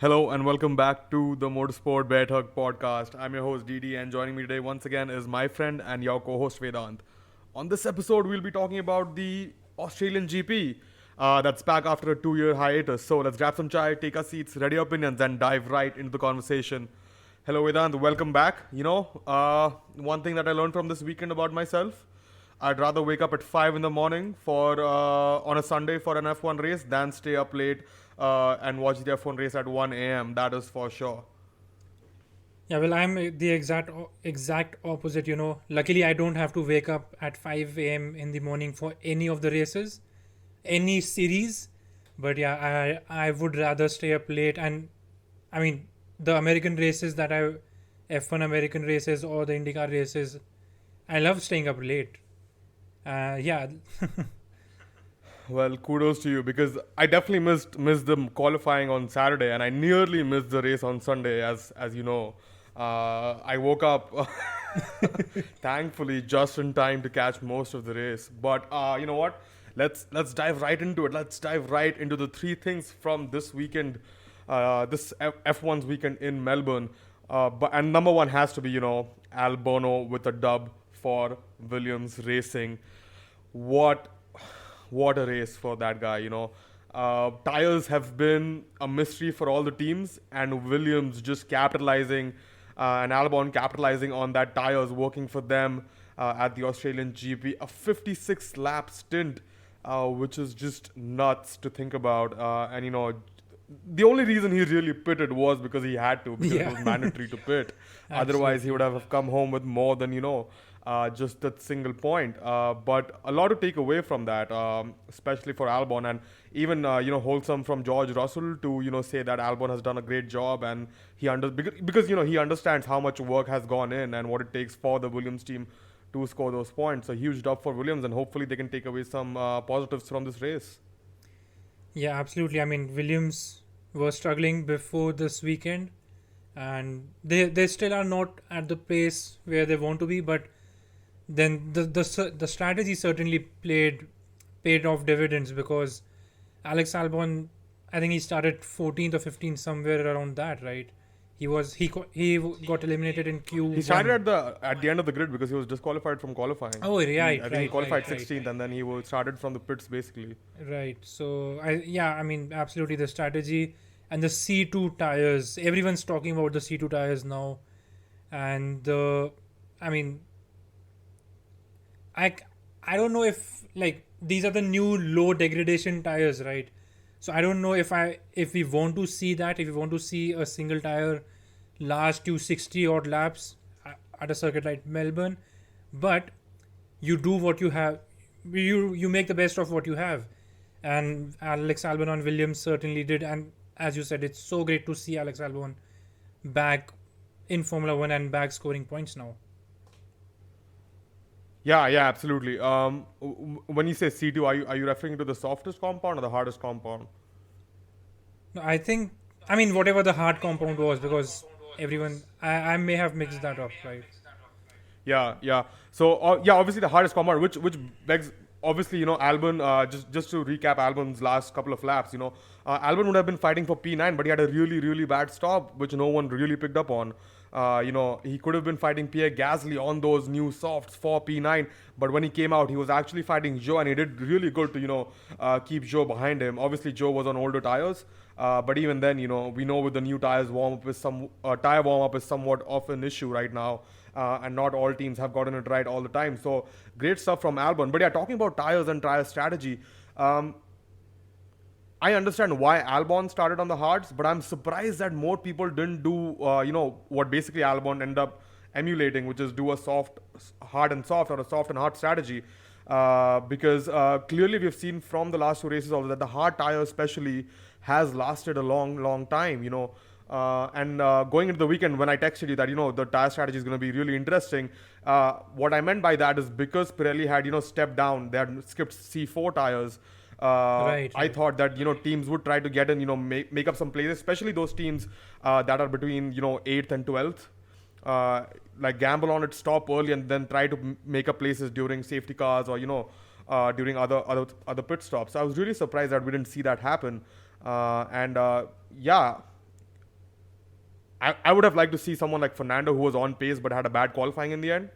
Hello and welcome back to the Motorsport MSBaithak podcast. I'm your host Didi, and joining me today once again is my friend and your co-host Vedant. On this episode, we'll be talking about the Australian GP that's back after a 2-year hiatus. So let's grab some chai, take our seats, ready our opinions, and dive right into the conversation. Hello Vedant, welcome back. One thing that I learned from this weekend about myself, I'd rather wake up at 5 in the morning for on a Sunday for an F1 race than stay up late and watch the F1 race at 1 a.m. That is for sure. Yeah, well, I'm the exact opposite. Luckily, I don't have to wake up at 5 a.m. in the morning for any of the races, any series. But yeah, I would rather stay up late. And I mean, the American races that F1 American races or the IndyCar races, I love staying up late. Yeah, Well, kudos to you because I definitely missed the qualifying on Saturday, and I nearly missed the race on Sunday. As you know, I woke up thankfully just in time to catch most of the race. But you know what? Let's dive right into it. Let's dive right into the three things from this weekend, this F1's weekend in Melbourne. And number one has to be Al Bono with a dub for Williams Racing. What what a race for that guy. Tires have been a mystery for all the teams, and Williams just capitalizing and Albon capitalizing on that tires working for them at the Australian GP. A 56 lap stint, which is just nuts to think about. And the only reason he really pitted was because he had to, because it yeah, was mandatory to pit. Otherwise, he would absolutely. have come home with more than just that single point. But a lot to take away from that, especially for Albon, and even wholesome from George Russell to say that Albon has done a great job, and because he understands how much work has gone in and what it takes for the Williams team to score those points. A huge job for Williams, and hopefully they can take away some positives from this race. Yeah, absolutely. I mean, Williams was struggling before this weekend, and they still are not at the pace where they want to be. But then the strategy certainly paid off dividends because Alex Albon, I think he started 14th or 15th somewhere around that, right? He got eliminated in He started Q1. at the end of the grid because he was disqualified from qualifying. Oh, He right, I think he right, qualified right, right, 16th, and then he started from the pits basically. right. So I mean, absolutely the strategy and the C2 tires. Everyone's talking about the C2 tires now, and I mean, I I don't know if like these are the new low degradation tires, right? So I don't know if we want to see that, if we want to see a single tire last you 60 odd laps at a circuit like Melbourne, but you do what you have, you make the best of what you have, and Alex Albon and Williams certainly did. And as you said, it's so great to see Alex Albon back in Formula One and back scoring points now. Yeah, absolutely. When you say C2, are you referring to the softest compound or the hardest compound? No, I mean, whatever the hard compound was, because I may have mixed that up, right? Yeah. So yeah, obviously the hardest compound, which begs obviously Albon. Just to recap Albon's last couple of laps, Albon would have been fighting for P9, but he had a really bad stop, which no one really picked up on. He could have been fighting Pierre Gasly on those new softs for P9, but when he came out, he was actually fighting Joe, and he did really good to keep Joe behind him. Obviously, Joe was on older tires, but even then, we know with the new tires, tire warm up is somewhat of an issue right now, and not all teams have gotten it right all the time. So great stuff from Albon. But yeah, talking about tires and tire strategy. I understand why Albon started on the hards, but I'm surprised that more people didn't do, what basically Albon ended up emulating, which is do a hard and soft, or a soft and hard strategy. Because clearly we've seen from the last two races also that the hard tire especially has lasted a long time. And going into the weekend, when I texted you that the tire strategy is going to be really interesting, what I meant by that is because Pirelli had stepped down, they had skipped C4 tires. Right, I right. thought that teams would try to get in, make up some plays, especially those teams that are between 8th and 12th. Like gamble on it, stop early, and then try to make up places during safety cars, or during other pit stops. So I was really surprised that we didn't see that happen. And yeah, I would have liked to see someone like Fernando, who was on pace but had a bad qualifying in the end,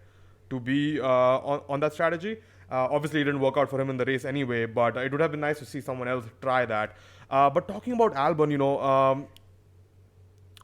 to be on that strategy. Obviously, it didn't work out for him in the race anyway, but it would have been nice to see someone else try that. But talking about Albon,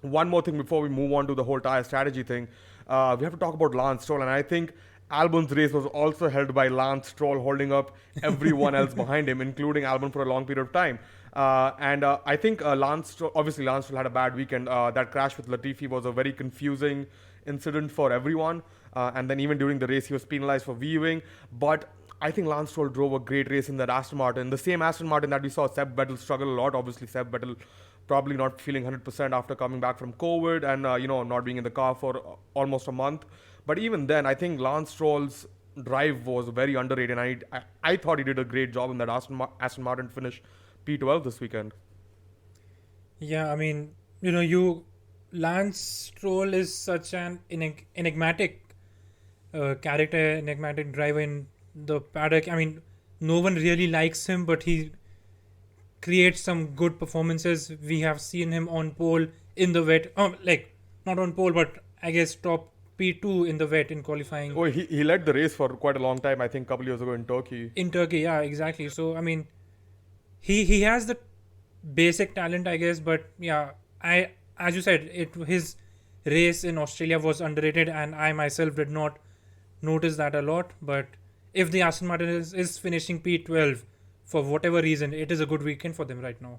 one more thing before we move on to the whole tire strategy thing, we have to talk about Lance Stroll, and I think Albon's race was also held by Lance Stroll holding up everyone else behind him, including Albon for a long period of time. And I think obviously Lance Stroll had a bad weekend. That crash with Latifi was a very confusing incident for everyone. And then even during the race, he was penalized for weaving. But I think Lance Stroll drove a great race in that Aston Martin. The same Aston Martin that we saw Seb Vettel struggle a lot. Obviously, Seb Vettel probably not feeling 100% after coming back from COVID and, not being in the car for almost a month. But even then, I think Lance Stroll's drive was very underrated. And I thought he did a great job in that Aston Martin finish P12 this weekend. Yeah, I mean, Lance Stroll is such an enigmatic character, enigmatic driver in the paddock. I mean, no one really likes him, but he creates some good performances. We have seen him on pole in the wet, not on pole, but I guess top P2 in the wet in qualifying. Oh, he led the race for quite a long time, I think a couple years ago in Turkey. In Turkey, yeah, exactly. So, I mean, he has the basic talent, I guess, but yeah, as you said, his race in Australia was underrated, and I myself did not notice that a lot. But if the Aston Martin is finishing P12 for whatever reason, it is a good weekend for them right now.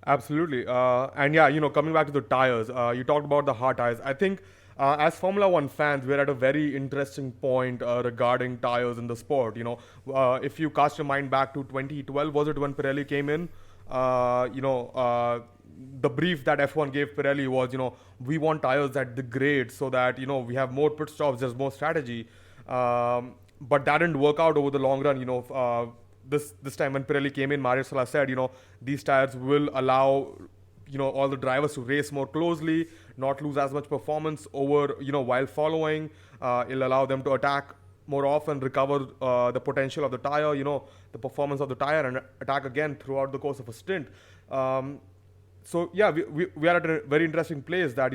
Absolutely. And yeah, coming back to the tires, you talked about the hard tires. I think as Formula One fans, we're at a very interesting point regarding tires in the sport. If you cast your mind back to 2012, was it when Pirelli came in? The brief that F1 gave Pirelli was, we want tires that degrade so that, we have more pit stops, there's more strategy. But that didn't work out over the long run. This time when Pirelli came in, Mario Sala said, these tires will allow, all the drivers to race more closely, not lose as much performance over, while following. It'll allow them to attack more often, recover the potential of the tire, the performance of the tire, and attack again throughout the course of a stint. So yeah, we are at a very interesting place that,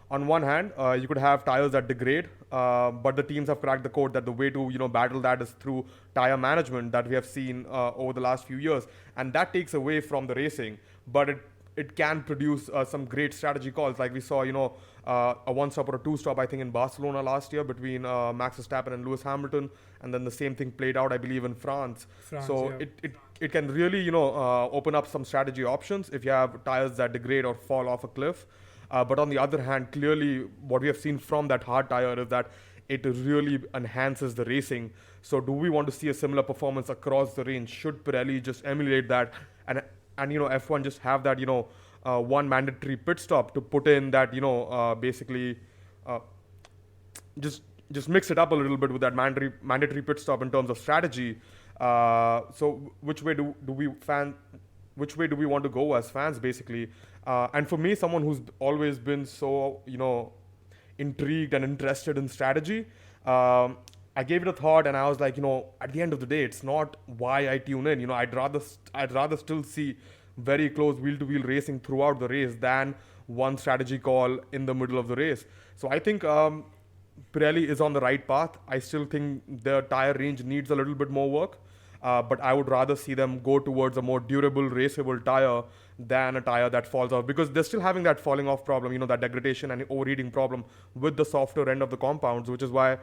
on one hand, you could have tires that degrade, but the teams have cracked the code that the way to, battle that is through tire management that we have seen over the last few years. And that takes away from the racing, but it can produce some great strategy calls. Like we saw, a one-stop or a two-stop, I think, in Barcelona last year between Max Verstappen and Lewis Hamilton. And then the same thing played out, I believe, in France. So yeah. it can really, open up some strategy options if you have tires that degrade or fall off a cliff. But on the other hand, clearly what we have seen from that hard tire is that it really enhances the racing. So do we want to see a similar performance across the range? Should Pirelli just emulate that and F1 just have that, one mandatory pit stop to put in that, basically just mix it up a little bit with that mandatory pit stop in terms of strategy. So which way do we want to go as fans, basically? And for me, someone who's always been so, intrigued and interested in strategy, I gave it a thought, and I was like, at the end of the day, it's not why I tune in. I'd rather still see very close wheel-to-wheel racing throughout the race than one strategy call in the middle of the race. So I think Pirelli is on the right path. I still think their tire range needs a little bit more work, but I would rather see them go towards a more durable, raceable tire than a tire that falls off, because they're still having that falling off problem, that degradation and overheating problem with the softer end of the compounds, which is why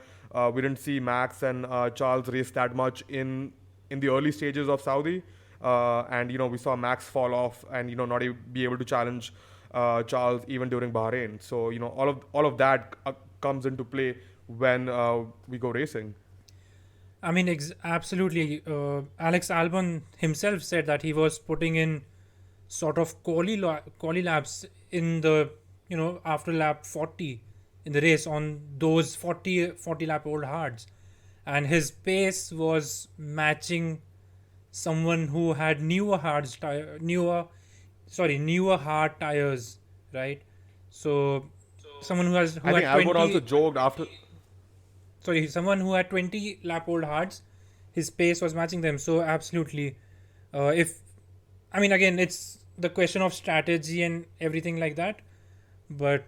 we didn't see Max and Charles race that much in the early stages of Saudi. And we saw Max fall off and not be able to challenge Charles even during Bahrain. So all of that comes into play when we go racing. I mean, absolutely. Alex Albon himself said that he was putting in sort of quali laps in the, after lap 40 in the race on those 40 lap old hards. And his pace was matching someone who had newer hard tires, right? So someone who I think Albon also joked after. Someone who had 20 lap old hards, his pace was matching them. So absolutely, again, it's the question of strategy and everything like that. But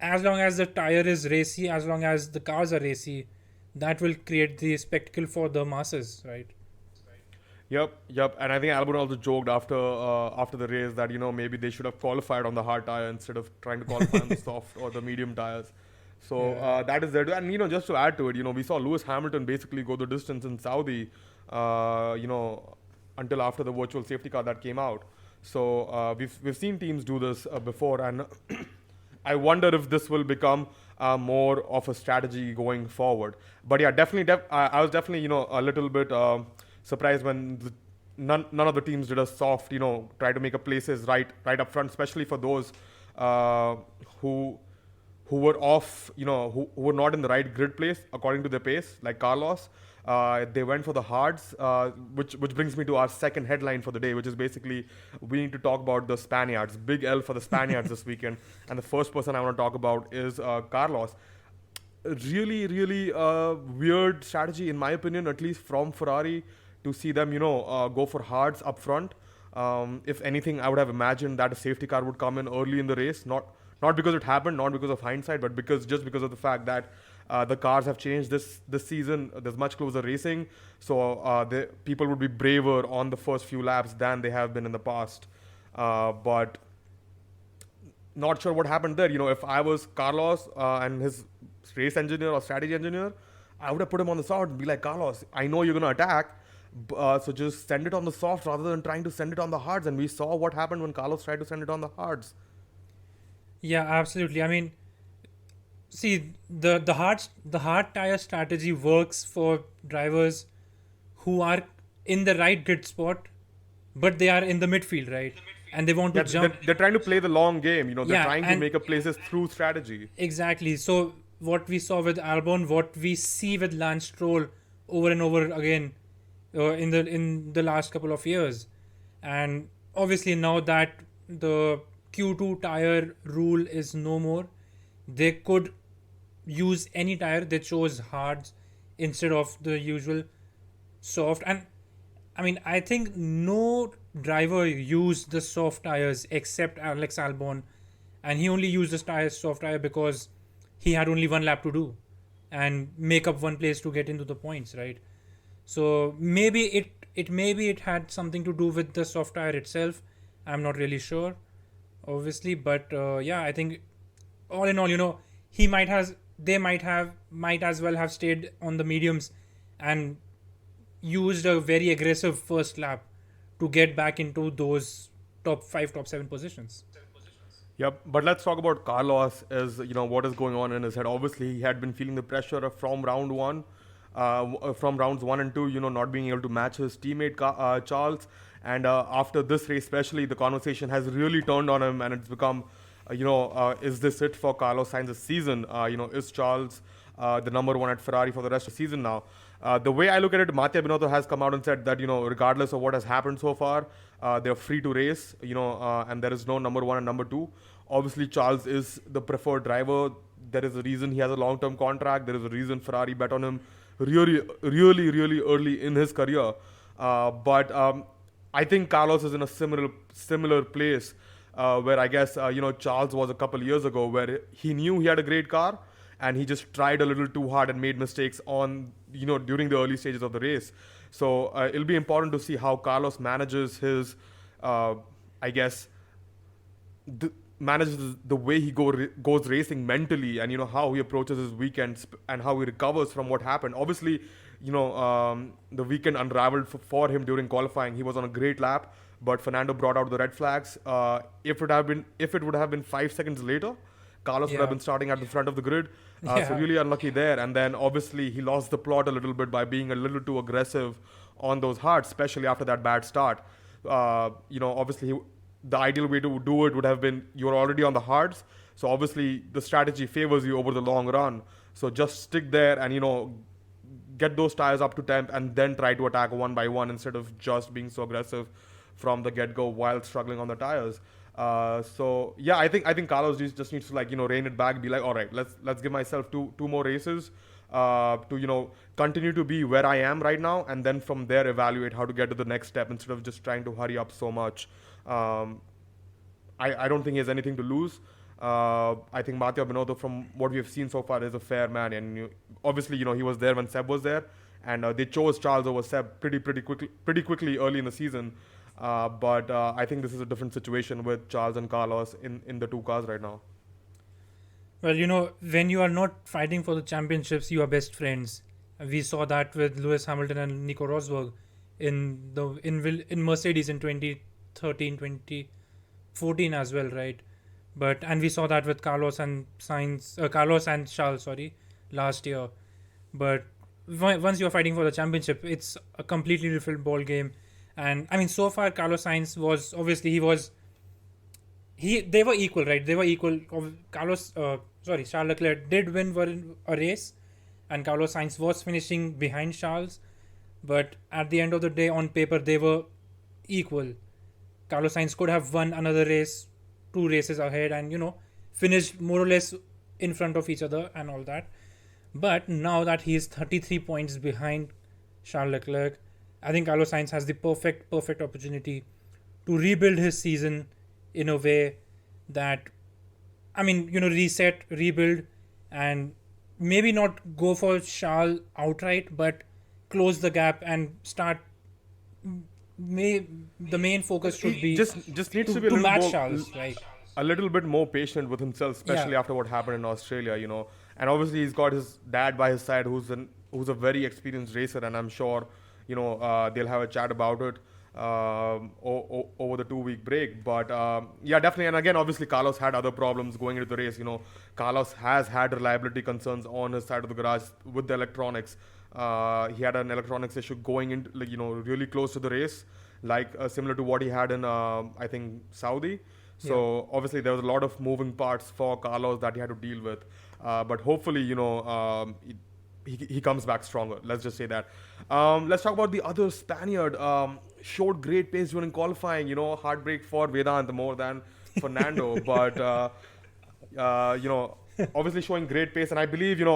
as long as the tire is racy, as long as the cars are racy, that will create the spectacle for the masses, right? Yep. And I think Albon also joked after the race that maybe they should have qualified on the hard tire instead of trying to qualify on the soft or the medium tires. So Yeah. that is there. And just to add to it, we saw Lewis Hamilton basically go the distance in Saudi, until after the virtual safety car that came out. So we've seen teams do this before, and I wonder if this will become more of a strategy going forward. But yeah, definitely, I was definitely a little bit surprised when none of the teams did a soft, try to make a places right up front, especially for those uh, who were off, who were not in the right grid place according to their pace, like Carlos. They went for the hards, which brings me to our second headline for the day, which is basically we need to talk about the Spaniards. Big L for the Spaniards this weekend, and the first person I want to talk about is Carlos. Really weird strategy, in my opinion, at least from Ferrari, to see them, go for hards up front. If anything, I would have imagined that a safety car would come in early in the race, not because it happened, not because of hindsight, but because of the fact that the cars have changed this season. There's much closer racing, so the people would be braver on the first few laps than they have been in the past. But not sure what happened there. If I was Carlos and his race engineer or strategy engineer, I would have put him on the soft and be like, Carlos, I know you're gonna attack, so just send it on the soft rather than trying to send it on the hards. And we saw what happened when Carlos tried to send it on the hards. Yeah, absolutely. I mean, see, the hard tire strategy works for drivers who are in the right grid spot, but they are in the midfield, right? And they want to Yeah, jump. they're trying to play the long game. They're Yeah, trying to and make up places through strategy. exactly. So what we saw with Albon, what we see with Lance Stroll over and over again in the last couple of years, and obviously now that the Q2 tire rule is no more, they could use any tire. They chose hards instead of the usual soft. And I mean, I think no driver used the soft tires except Alex Albon, and he only used the soft tire because he had only one lap to do and make up one place to get into the points, right? So maybe it had something to do with the soft tire itself. I'm not really sure, obviously, but yeah, I think all in all, he might as well have stayed on the mediums and used a very aggressive first lap to get back into those top 5, top 7 positions. Yep, but let's talk about Carlos. As what is going on in his head. Obviously, he had been feeling the pressure from round one, from rounds 1 and 2. Not being able to match his teammate Charles, and after this race, especially, the conversation has really turned on him, and it's become, is this it for Carlos Sainz's season? Is Charles the number one at Ferrari for the rest of the season now? The way I look at it, Mattia Binotto has come out and said that regardless of what has happened so far, they're free to race. And there is no number one and number two. Obviously, Charles is the preferred driver. There is a reason he has a long-term contract. There is a reason Ferrari bet on him really early in his career. But I think Carlos is in a similar place, where I guess Charles was a couple years ago, where he knew he had a great car, and he just tried a little too hard and made mistakes on during the early stages of the race. So it'll be important to see how Carlos manages his, I guess, manages the way he goes racing mentally, and how he approaches his weekends and how he recovers from what happened. Obviously, the weekend unraveled for him during qualifying. He was on a great lap, but Fernando brought out the red flags. If it would have been 5 seconds later, Carlos would have Yeah. been starting at the front of the grid. So Yeah. really unlucky there. And then obviously he lost the plot a little bit by being a little too aggressive on those hards, especially after that bad start. Obviously the ideal way to do it would have been, you're already on the hards. So obviously the strategy favors you over the long run. So just stick there and, get those tires up to temp and then try to attack one by one instead of just being so aggressive from the get-go while struggling on the tires. So yeah, I think Carlos just needs to rein it back, be like, all right, let's give myself two more races to continue to be where I am right now, and then from there evaluate how to get to the next step instead of just trying to hurry up so much. I don't think he has anything to lose. I think Matteo Binotto, from what we have seen so far, is a fair man, and obviously, he was there when Seb was there, and they chose Charles over Seb pretty quickly early in the season. But I think this is a different situation with Charles and Carlos in the two cars right now. Well, when you are not fighting for the championships, you are best friends. We saw that with Lewis Hamilton and Nico Rosberg in Mercedes in 2013, 2014 as well, right? And we saw that with Carlos and Charles, sorry, last year. But once you're fighting for the championship, it's a completely different ball game. And I mean, so far, Carlos Sainz was obviously they were equal, right? They were equal. Charles Leclerc did win a race, and Carlos Sainz was finishing behind Charles. But at the end of the day, on paper, they were equal. Carlos Sainz could have won another race, 2 races ahead, and finished more or less in front of each other and all that. But now that he is 33 points behind Charles Leclerc, I think Carlos Sainz has the perfect opportunity to rebuild his season in a way that, reset, rebuild, and maybe not go for Charles outright, but close the gap and start. The main focus should be just needs to be to match more, Charles, right? a little bit more patient with himself, especially after what happened in Australia. And obviously he's got his dad by his side, who's a very experienced racer, and I'm sure they'll have a chat about it over the 2-week break. But yeah, definitely. And again, obviously, Carlos had other problems going into the race. Carlos has had reliability concerns on his side of the garage with the electronics. He had an electronics issue going into really close to the race, similar to what he had in I think Saudi. So obviously there was a lot of moving parts for Carlos that he had to deal with. But hopefully, he comes back stronger. Let's just say that. Let's talk about the other Spaniard. Showed great pace during qualifying. Heartbreak for Vedant more than Fernando. But obviously showing great pace, and I believe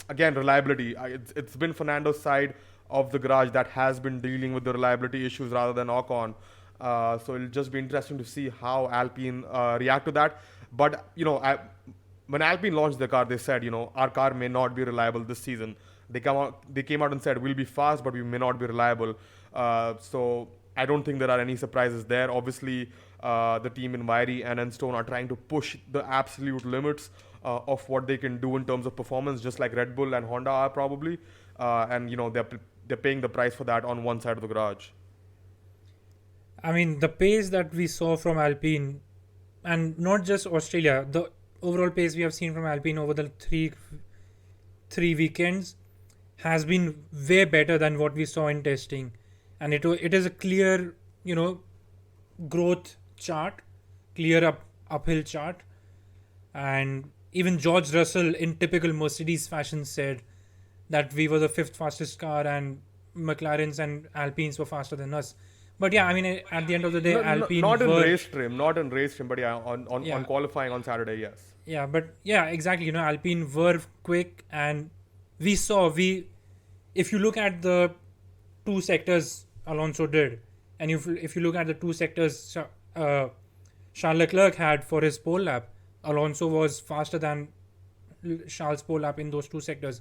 again, reliability. It's been Fernando's side of the garage that has been dealing with the reliability issues rather than Ocon. So it'll just be interesting to see how Alpine react to that. But when Alpine launched the car, they said, our car may not be reliable this season. They came out and said, we'll be fast, but we may not be reliable. So I don't think there are any surprises there. Obviously, the team in Vairi and Enstone are trying to push the absolute limits of what they can do in terms of performance, just like Red Bull and Honda are probably. And they're paying the price for that on one side of the garage. I mean, the pace that we saw from Alpine, and not just Australia, the overall pace we have seen from Alpine over the three weekends has been way better than what we saw in testing. And it is a clear, growth chart, clear uphill chart. And even George Russell, in typical Mercedes fashion, said that we were the 5th fastest car and McLaren's and Alpines were faster than us. But yeah, I mean, at the end of the day, Alpine not in race trim, but yeah, on qualifying on Saturday, yes. Yeah, but yeah, exactly. Alpine were quick, and if you look at the 2 sectors Alonso did, and if you look at the 2 sectors Charles Leclerc had for his pole lap, Alonso was faster than Charles' pole lap in those 2 sectors.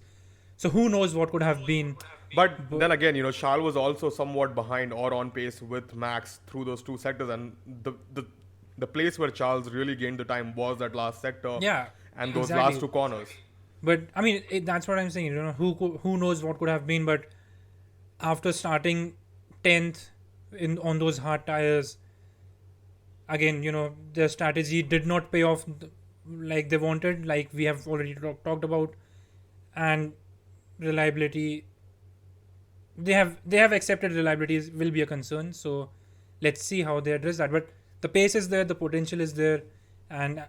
So who knows what could have been. But then again, Charles was also somewhat behind or on pace with Max through those 2 sectors, and the place where Charles really gained the time was that last sector, and those last 2 corners. But I mean, that's what I'm saying. Who knows what could have been. But after starting 10th on those hard tires, again, their strategy did not pay off like they wanted, like we have already talked about, and reliability. They have accepted reliability will be a concern. So let's see how they address that. But the pace is there, the potential is there, and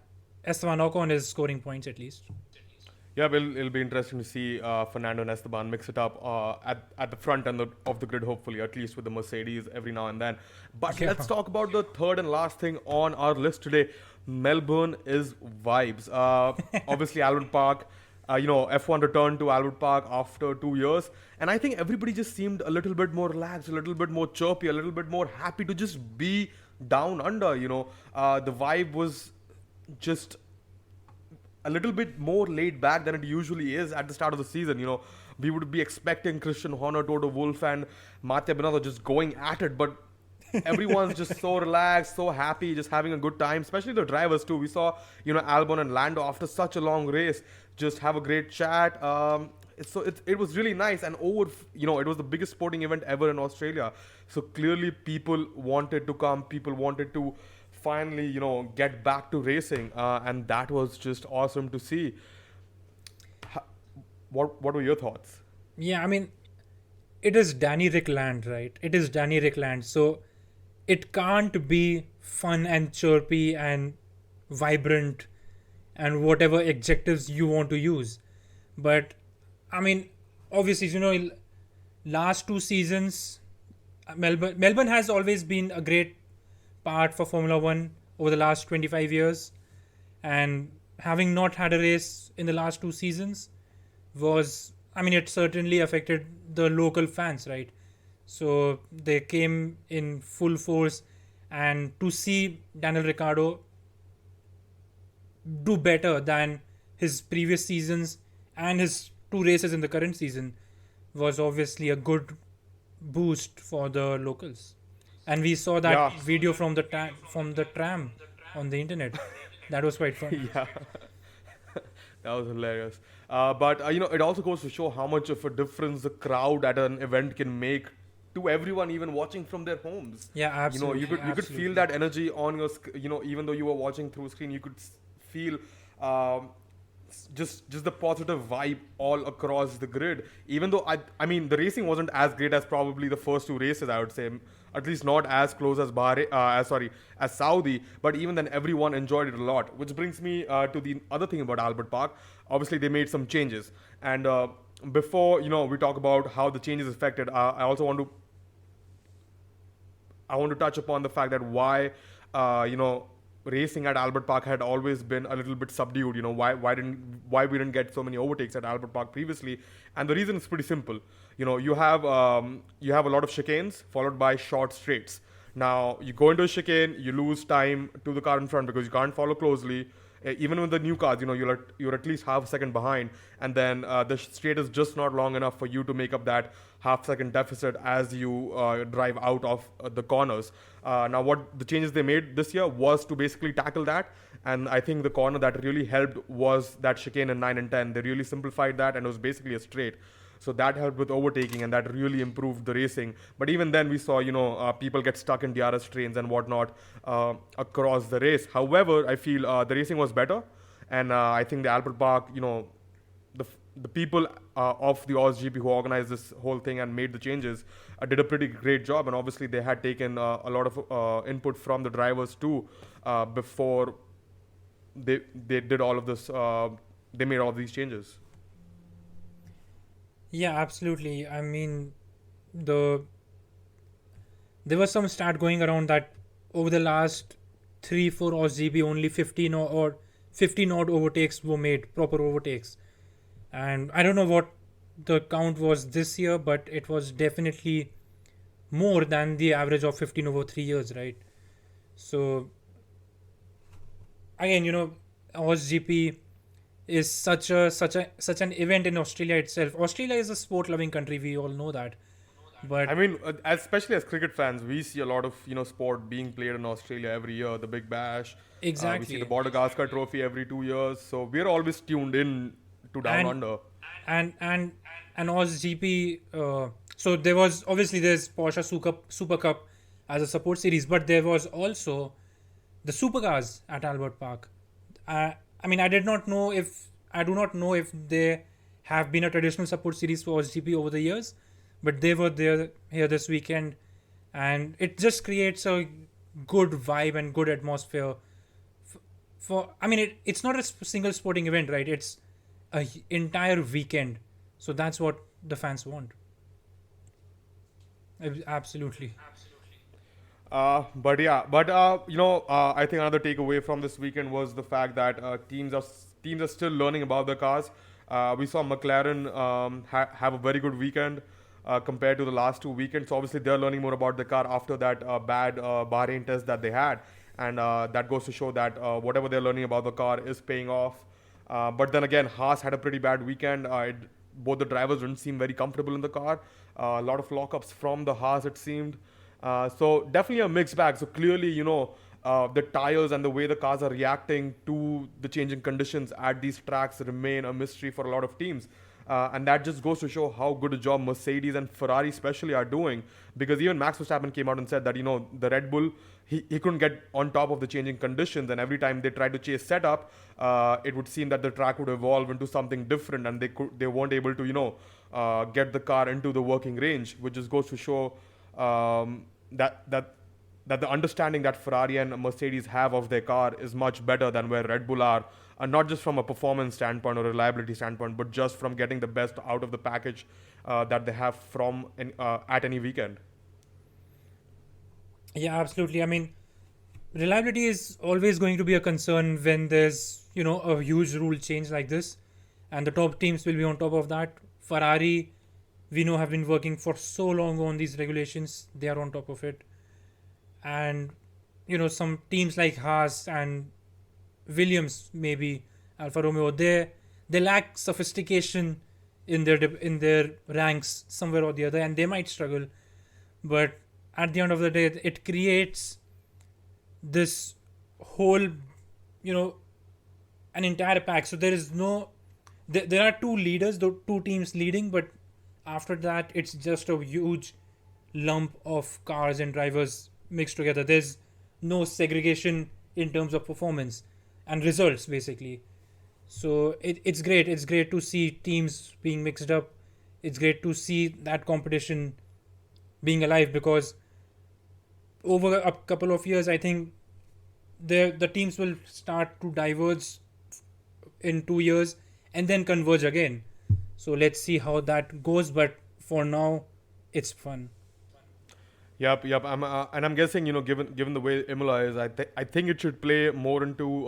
Esteban Ocon is scoring points at least. Yeah, it'll be interesting to see Fernando and Esteban mix it up at the front end of the grid, hopefully, at least with the Mercedes every now and then. But let's talk about the third and last thing on our list today. Melbourne is vibes. Obviously, Albert Park. F1 returned to Albert Park after 2 years, and I think everybody just seemed a little bit more relaxed, a little bit more chirpy, a little bit more happy to just be down under. The vibe was just a little bit more laid back than it usually is at the start of the season. We would be expecting Christian Horner, Toto Wolff, and Mattia Binotto just going at it, but everyone's just so relaxed, so happy, just having a good time. Especially the drivers too. We saw, Albon and Lando after such a long race just have a great chat. It was really nice, and it was the biggest sporting event ever in Australia. So clearly, people wanted to come. People wanted to finally, get back to racing, and that was just awesome to see. What were your thoughts? Yeah, I mean, it is Danny Rick land, right? It is Danny Rick land. So it can't be fun and chirpy and vibrant and whatever adjectives you want to use. But I mean, obviously, last 2 seasons, Melbourne has always been a great part for Formula One over the last 25 years, and having not had a race in the last 2 seasons it certainly affected the local fans, right? So they came in full force, and to see Daniel Ricciardo do better than his previous seasons and his 2 races in the current season was obviously a good boost for the locals. And we saw that Yeah. video from the tram on the internet. That was quite fun. Yeah. That was hilarious. But it also goes to show how much of a difference the crowd at an event can make to everyone, even watching from their homes. Yeah, absolutely. You could feel that energy on your even though you were watching through screen, you could feel just the positive vibe all across the grid. Even though I mean the racing wasn't as great as probably the first 2 races, I would say, at least not as close as as Saudi. But even then, everyone enjoyed it a lot. Which brings me to the other thing about Albert Park. Obviously, they made some changes, and before we talk about how the changes affected, I also want to touch upon the fact that why racing at Albert Park had always been a little bit subdued. Why we didn't get so many overtakes at Albert Park previously, and the reason is pretty simple. You have a lot of chicanes followed by short straights. Now you go into a chicane, you lose time to the car in front because you can't follow closely. Even with the new cars, you're at least half a second behind, and then the straight is just not long enough for you to make up that half-second deficit as you drive out of the corners. Now, what the changes they made this year was to basically tackle that, and I think the corner that really helped was that chicane in 9 and 10. They really simplified that, and it was basically a straight. So that helped with overtaking, and that really improved the racing. But even then, we saw people get stuck in DRS trains and whatnot across the race. However, I feel the racing was better, and I think the Albert Park, the people of the GP who organized this whole thing and made the changes did a pretty great job. And obviously, they had taken a lot of input from the drivers too before they did all of this. They made all of these changes. Yeah, absolutely. I mean, there was some stat going around that over the last 3-4 OSGP, only 15 odd overtakes were made, proper overtakes. And I don't know what the count was this year, but it was definitely more than the average of 15 over 3 years, right? So again, OSGP is such an event in Australia itself. Australia is a sport-loving country. We all know that. But I mean, especially as cricket fans, we see a lot of sport being played in Australia every year. The Big Bash. Exactly. We see the Border Gaskar Trophy every 2 years. So we're always tuned in to Down Under. And OSGP. So there's Porsche Super Cup as a support series, but there was also the supercars at Albert Park. I mean, I do not know if they have been a traditional support series for OSGP over the years, but they were there here this weekend, and it just creates a good vibe and good atmosphere. It's not a single sporting event, right? It's an entire weekend, so that's what the fans want. Absolutely. I think another takeaway from this weekend was the fact that teams are still learning about their cars. We saw McLaren have a very good weekend compared to the last 2 weekends. So obviously, they're learning more about the car after that bad Bahrain test that they had. and that goes to show that whatever they're learning about the car is paying off. But then again, Haas had a pretty bad weekend. Both the drivers didn't seem very comfortable in the car. A lot of lockups from the Haas, it seemed. So definitely a mixed bag. So clearly, the tires and the way the cars are reacting to the changing conditions at these tracks remain a mystery for a lot of teams. And that just goes to show how good a job Mercedes and Ferrari especially are doing. Because even Max Verstappen came out and said that, the Red Bull, he couldn't get on top of the changing conditions. And every time they tried to chase setup, it would seem that the track would evolve into something different. And they weren't able to, get the car into the working range, which just goes to show that the understanding that Ferrari and Mercedes have of their car is much better than where Red Bull are, and not just from a performance standpoint or reliability standpoint, but just from getting the best out of the package that they have at any weekend. Yeah, absolutely. I mean, reliability is always going to be a concern when there's, a huge rule change like this, and the top teams will be on top of that. Ferrari, we know, have been working for so long on these regulations, they are on top of it. And, some teams like Haas and Williams, maybe Alfa Romeo, they lack sophistication in their ranks somewhere or the other, and they might struggle. But at the end of the day, it creates this whole, an entire pack. So there is there are two leaders, two teams leading, but after that, it's just a huge lump of cars and drivers mixed together. There's no segregation in terms of performance and results, basically. So it's great. It's great to see teams being mixed up. It's great to see that competition being alive, because over a couple of years, I think the teams will start to diverge in 2 years and then converge again. So let's see how that goes. But for now, it's fun. Yep. I'm guessing, given the way Imola is, I think it should play more into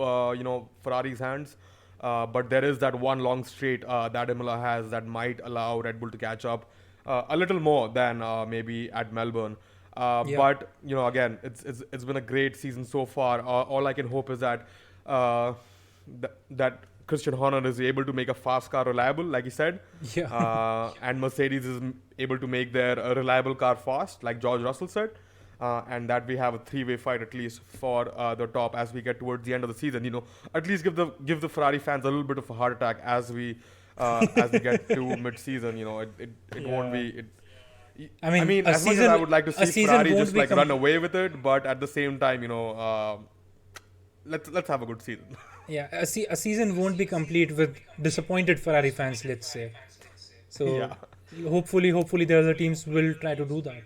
Ferrari's hands. But there is that one long straight that Imola has that might allow Red Bull to catch up a little more than maybe at Melbourne. Yeah. But again, it's been a great season so far. All I can hope is that that Christian Horner is able to make a fast car reliable, like he said. Yeah. And Mercedes is able to make their reliable car fast, like George Russell said. And that we have a three-way fight at least for the top as we get towards the end of the season. At least give the Ferrari fans a little bit of a heart attack as we get to mid-season. It won't be. I mean, as much as I would like to see Ferrari just run away with it, but at the same time, let's have a good season. Yeah, a season won't be complete with disappointed Ferrari fans, let's say. So Yeah. hopefully the other teams will try to do that.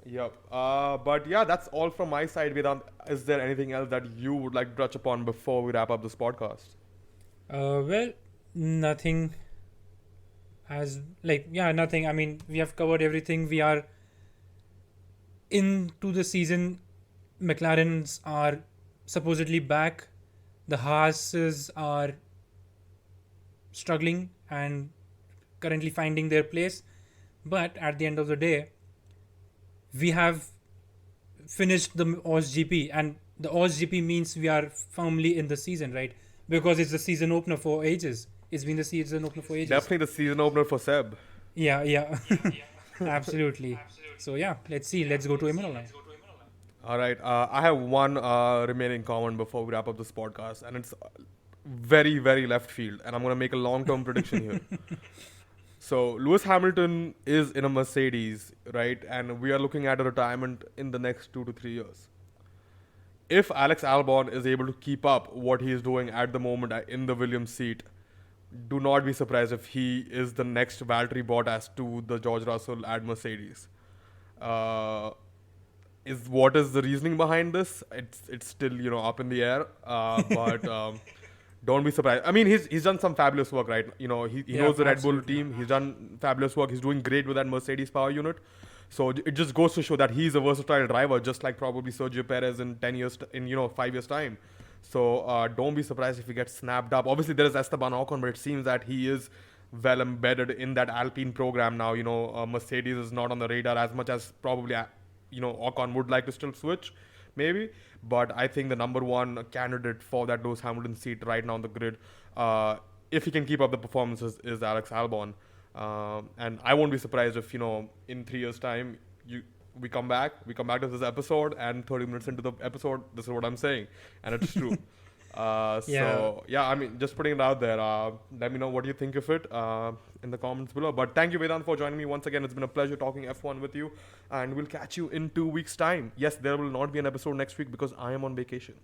Yep. But yeah, that's all from my side. Vedant, is there anything else that you would like to touch upon before we wrap up this podcast? Well, nothing. Nothing. I mean, we have covered everything. We are into the season. McLarens are supposedly back. The Haases are struggling and currently finding their place. But at the end of the day, we have finished the Oz GP, and the Oz GP means we are firmly in the season, right? Because it's the season opener for ages. It's been the season opener for ages. Definitely the season opener for Seb. Yeah. Absolutely. So yeah, let's see. Let's go to Imola now. All right. I have one remaining comment before we wrap up this podcast, and it's very, very left field, and I'm going to make a long-term prediction here. So Lewis Hamilton is in a Mercedes, right? And we are looking at a retirement in the next 2 to 3 years. If Alex Albon is able to keep up what he is doing at the moment in the Williams seat, do not be surprised if he is the next Valtteri Bottas to the George Russell at Mercedes. What is the reasoning behind this? It's still up in the air, but don't be surprised. I mean, he's done some fabulous work, right? He knows the Red Bull team. He's done fabulous work. He's doing great with that Mercedes power unit. So it just goes to show that he's a versatile driver, just like probably Sergio Perez in 5 years time. So don't be surprised if he gets snapped up. Obviously, there is Esteban Ocon, but it seems that he is well embedded in that Alpine program now. Mercedes is not on the radar as much as probably Ocon would like to still switch. maybe. But I think the number one candidate for that Lewis Hamilton seat right now on the grid, if he can keep up the performances, is Alex Albon. And I won't be surprised if, in 3 years' time, we come back to this episode, and 30 minutes into the episode, this is what I'm saying, and it's true. So yeah, I mean, just putting it out there. Let me know what you think of it in the comments below. But thank you, Vedant, for joining me once again. It's been a pleasure talking F1 with you, and we'll catch you in 2 weeks' time. Yes, there will not be an episode next week because I am on vacation.